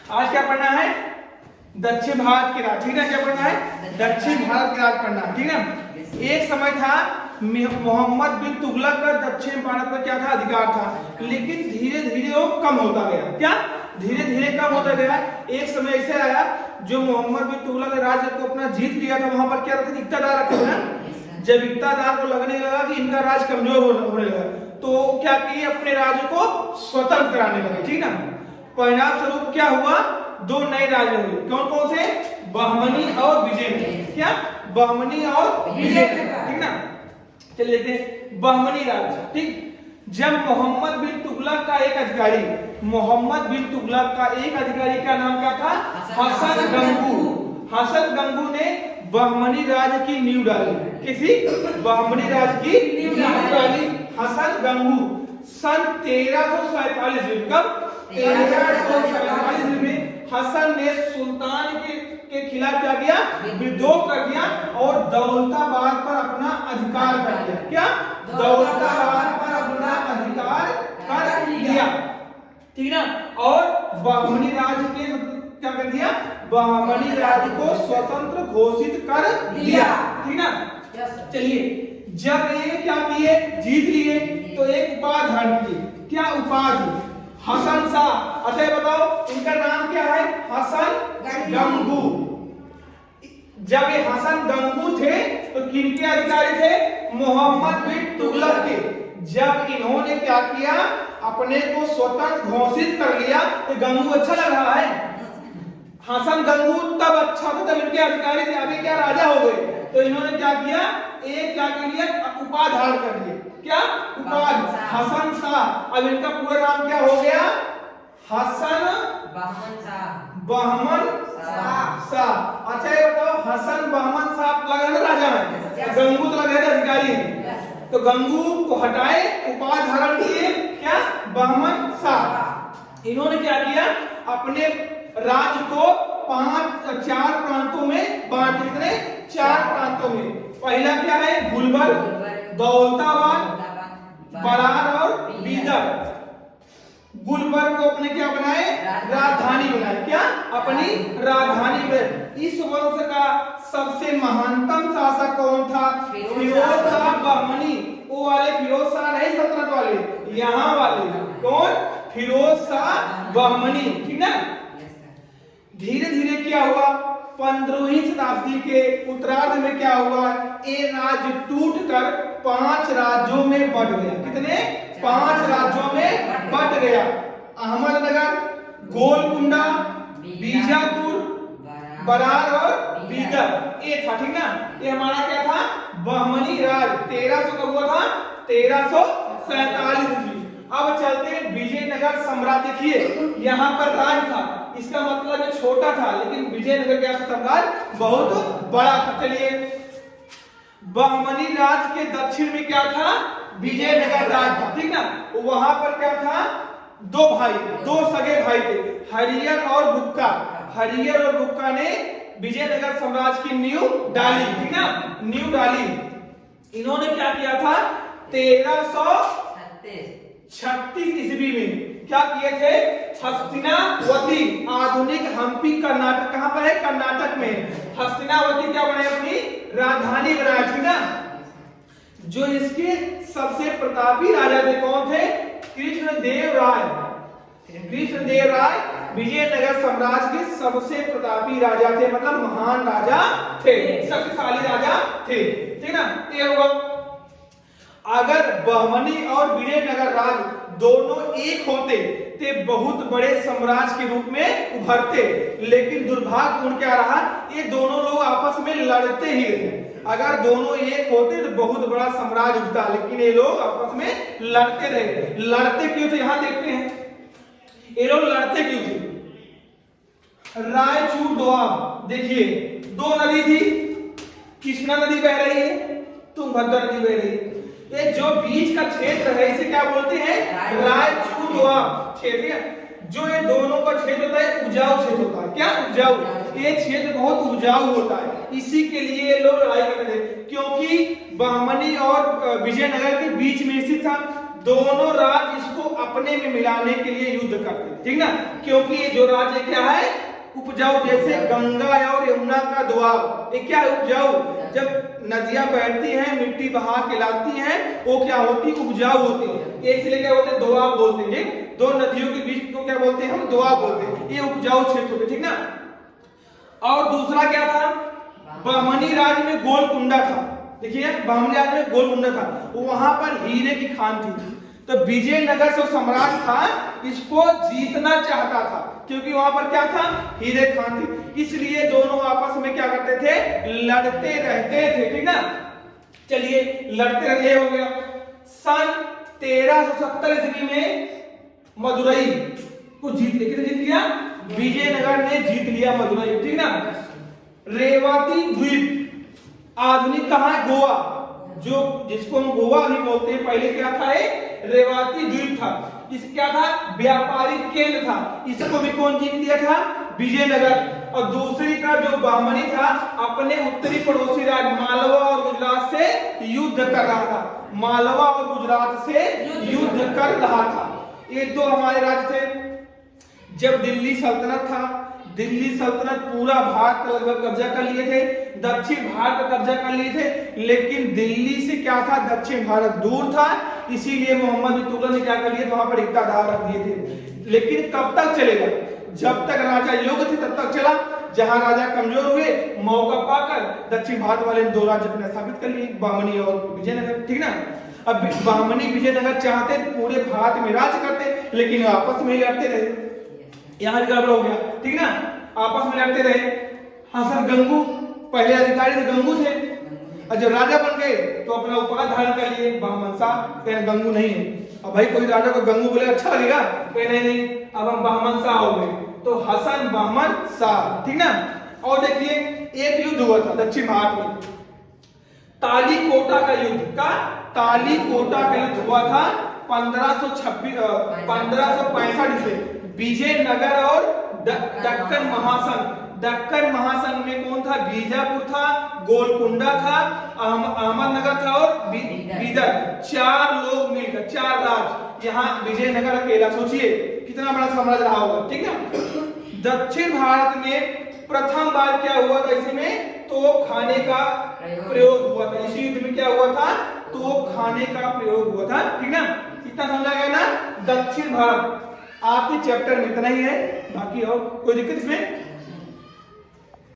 आज क्या पढ़ना है? दक्षिण भारत के राज, ठीक है? क्या पढ़ना है? दक्षिण भारत के राज पढ़ना है, ठीक है? एक समय था मोहम्मद बिन तुगलक का दक्षिण भारत में क्या था? अधिकार था, लेकिन धीरे धीरे वो कम होता गया। क्या? धीरे धीरे कम होता गया। एक समय ऐसे आया जो मोहम्मद बिन तुगलक ने राज्य को अपना जीत लिया था, वहां पर क्या रखते? इक्तादार रखे थे। जब इक्तादार को लगने लगा कि इनका राज कमजोर होने लगा, तो क्या किए? अपने राज्य को स्वतंत्र कराने लगे, ठीक ना? परिणाम स्वरूप क्या हुआ? दो नए राज्य हुए। कौन कौन से? बहमनी और विजयनगर। क्या? बहमनी और विजयनगर, ठीक ना? चलिए देखते हैं बहमनी राज्य, ठीक? जब मोहम्मद बिन तुगलक का एक अधिकारी का नाम क्या था? हसन गंगू। हसन गंगू ने बहमनी राज्य की नींव डाली। किसी? बहमनी राज्य की नींव डाली हसन गंगू सन 1347 में। कब? 1347 में हसन ने सुल्तान के खिलाफ क्या किया? विद्रोह कर दिया और दौलताबाद पर अपना अधिकार कर लिया। क्या? दौलताबाद पर अपना अधिकार कर लिया, ठीक ना? और बहमनी राज्य के क्या कर दिया? बहमनी राज्य को स्वतंत्र घोषित कर दिया, ठीक ना? चलिए, जब ये क्या किए? जीत लिए, तो एक उपाधि धारण किए। क्या उपाधि? हसन शाह। अच्छा बताओ इनका नाम क्या है? हसन गंगू। जब ये हसन गंगू थे तो किनके अधिकारी थे? मोहम्मद बिन तुगलक के। जब इन्होंने क्या किया? अपने को स्वतंत्र घोषित कर लिया, तो गंगू अच्छा लग रहा है? हसन गंगू तब अच्छा था जब इनके अधिकारी थे, अभी क्या राजा हो गए, तो इन्होंने क्या किया? एक क्या कर लिया? उपाधि धारण कर लिए। क्या उपाधि? हसन शाह। अब इनका पूरा नाम क्या हो गया? हसन बहमन शाह। अच्छा ये बताओ, हसन बहमन शाह लगा ना राजा है, गंगू तो लगा अधिकारी है, तो गंगू को हटाए, उपाधि धारण किए। क्या? बहमन शाह। इन्होंने क्या किया? अपने राज्य को 4 प्रांतों में बांट। कितने? 4 प्रांतों में। पहला क्या है? गुलबर्ग, दौलताबाद, बरार और बीदर। गुलबर्ग को अपने क्या बनाए? राजधानी बनाए। क्या? अपनी राजधानी बनाए। इस वंश का सबसे महानतम शासक कौन था? फिरोज शाह बहमनी। वो वाले फिरोज शाह नहीं सल्तनत वाले, यहाँ वाले। कौन? फिरोज शाह बहमनी, ठीक ना? धीरे धीरे क्या हुआ? 15वीं शताब्दी के उत्तरार्ध में क्या हुआ? ये राज्य टूटकर 5 राज्यों में बंट गया। कितने? 5 राज्यों में बंट गया। अहमदनगर, गोलकुंडा, बीजापुर, बरार और बीदर, ये था, ठीक ना? ये हमारा क्या था? बहमनी राज। 1300 कब हुआ था? 1347 में। अब चलते हैं विजयनगर साम्राज्य। देखिए यहाँ पर राज था, इसका मतलब ये छोटा था, लेकिन विजयनगर क्या साम्राज्य बहुत बड़ा था। चलिए, बहमनी राज के दक्षिण में क्या था? विजयनगर राज था, ठीक ना? वहां पर क्या था? 2 सगे भाई थे, हरियर और बुक्का। हरियर और बुक्का ने विजयनगर साम्राज्य की नींव डाली, ठीक ना? नींव डाली। इन्होंने क्या किया था? 1336 ईस्वी में क्या किए थे? हस्तिनावती, आधुनिक हम्पी कर्नाटक। कहां पर है? कर्नाटक में। हस्तिनावती क्या बनाई? अपनी राजधानी बनाई, ठीक ना? जो इसके सबसे प्रतापी राजा थे, कौन थे? कृष्णदेव राय। कृष्णदेव राय विजयनगर साम्राज्य के सबसे प्रतापी राजा थे, मतलब महान राजा थे, शक्तिशाली राजा थे, ठीक ना? ये हुआ। अगर बहमनी और विजयनगर राज दोनों एक होते तो बहुत बड़े साम्राज्य के रूप में उभरते, लेकिन दुर्भाग्यपूर्ण क्या रहा? ये दोनों लोग आपस में लड़ते ही रहे। अगर दोनों एक होते तो बहुत बड़ा साम्राज्य उठता, लेकिन ये लोग आपस में लड़ते रहे। लड़ते क्यों थे? यहां देखते हैं ये लोग लड़ते क्यों थे। रायचूर दोआब, देखिए 2 नदी थी, कृष्णा नदी बह रही है, तुंगभद्रा नदी बह रही है। ये जो बीच का क्षेत्र है इसे क्या बोलते हैं? रायचूर दोआब क्षेत्र। जो ये दोनों का क्षेत्र होता है उपजाऊ क्षेत्र होता है। क्या? उपजाऊ। ये क्षेत्र बहुत उपजाऊ होता है, इसी के लिए ये लोग लड़ाई करते थे, क्योंकि बहमनी और विजयनगर के बीच में स्थित था। दोनों राज्य इसको अपने में मिलाने के लिए युद्ध करते थे, ठीक ना, क्योंकि ये जो राज्य क्या है उपजाऊ, जैसे गंगा और यमुना का दोआब, ये क्या है उपजाऊ, जब नदियां बहती हैं मिट्टी बहा के लाती हैं वो क्या होती है उपजाऊ होती है, इसलिए क्या बोलते हैं दोआब बोलते हैं, दो नदियों के बीच को क्या बोलते हैं हम दोआब बोलते हैं, ये उपजाऊ क्षेत्र होते, ठीक ना। और दूसरा क्या था, बहमनी राज्य में गोलकुंडा था, देखिए बहमनी राज्य में गोलकुंडा था, वहां पर हीरे की खान थी, तो विजयनगर जो सम्राट था इसको जीतना चाहता था क्योंकि वहां पर क्या था हीरे खान थी, इसलिए दोनों आपस में क्या करते थे लड़ते रहते थे, ठीक ना। चलिए लड़ते रहते हो गया। सन 1370 ईस्वी में मदुरई को जीत लिया, किसने जीत लिया, विजयनगर ने जीत लिया मदुरई, ठीक ना। रेवाती द्वीप आधुनिक कहां है गोवा, जो जिसको हम गोवा भी बोलते हैं, पहले क्या था ये रेवाती द्वीप था, इस क्या था व्यापारिक केंद्र था, इसको भी कौन जीत लिया था विजयनगर। और दूसरी का जो बहमनी था अपने उत्तरी पड़ोसी राज्य मालवा और गुजरात से युद्ध कर रहा था, मालवा और गुजरात से युद्ध कर रहा था, ये दो हमारे राज्य थे। जब दिल्ली सल्तनत था, दिल्ली सल्तनत पूरा भारत पर लगभग कब्जा कर लिए थे, दक्षिण भारत पर कब्जा कर लिए थे, लेकिन दिल्ली से क्या था दक्षिण भारत दूर था, इसीलिए मोहम्मद बिन तुगलक ने क्या कर लिया वहां पर इक़्तिदार रख दिए थे। लेकिन कब तक चलेगा, जब तक राजा योग्य थे तब तक चला, जहां राजा कमजोर हुए मौका पाकर दक्षिण भारत वाले दो राज्य अपने स्थापित कर लिए, बहमनी और विजयनगर, ठीक ना। अब बहमनी विजयनगर चाहते पूरे भारत में राज करते, लेकिन आपस में ही लड़ते रहे, यहाँ गड़बड़ हो गया, ठीक ना, आपस में लड़ते रहे। हसन गंगू पहले अधिकारी थे, गंगू थे, और जब राजा बन गए तो अपना उपाधि धारण कर लिए बहमन शाह, कहें गंगू नहीं है। अब भाई कोई राजा को गंगू बोले अच्छा लगेगा, कहें नहीं नहीं अब हम बहमन शाह हो गए, तो हसन बहमन शाह, ठीक ना। और देखिए एक युद्ध हुआ था दक्षिण भारत में, तालीकोटा का युद्ध, का तालीकोटा का युद्ध हुआ था 1565 से विजयनगर और दक्कन महासंघ, दक्कन महासंघ में कौन था, बीजापुर था, गोलकुंडा था, अहमदनगर था और बीदर, चार लोग मिलकर चार राज्य, यहाँ विजयनगर अकेला, सोचिए कितना बड़ा साम्राज्य रहा होगा, ठीक है। दक्षिण भारत में प्रथम बार क्या हुआ था, इसी में तोप खाने का प्रयोग हुआ था, इसी युद्ध में क्या हुआ था तोप खाने का प्रयोग हुआ था, ठीक ना। इतना समझा गया ना दक्षिण भारत। आपके चैप्टर में इतना ही है, बाकी और कोई दिक्कत इसमें